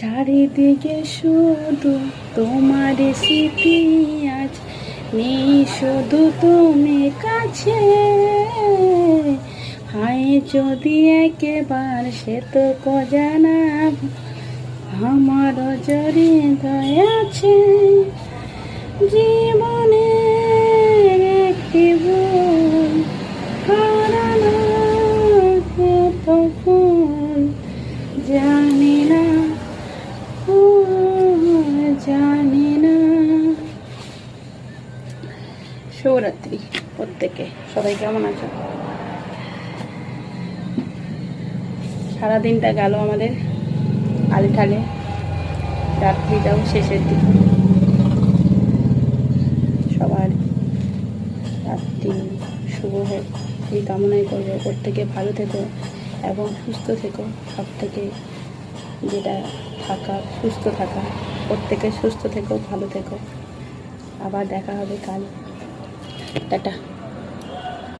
চারিদিকে শুধু তোমার স্মৃতি আজ নেই, শুধু তুমি কাছে। হায় যদি একেবার সে তো জানা, আমার হৃদয় আছে। জীবনে একটি ভুল হারানো তখন জানি না, জানি না। শুভরাত্রি প্রত্যেকে, সবাই কেমন আছো? সারাদিনটা গেল আমাদের আলঠালে, রাত্রিটাও শেষের দিকে। সবার রাত্রি শুভ হোক এই কামনাই করবো। প্রত্যেকে ভালো থেকো এবং সুস্থ থেকো। সব থেকে যেটা থাকা, সুস্থ থাকা। প্রত্যেকে সুস্থ থেকো, ভালো থেকো। আবার দেখা হবে কাল। টাটা।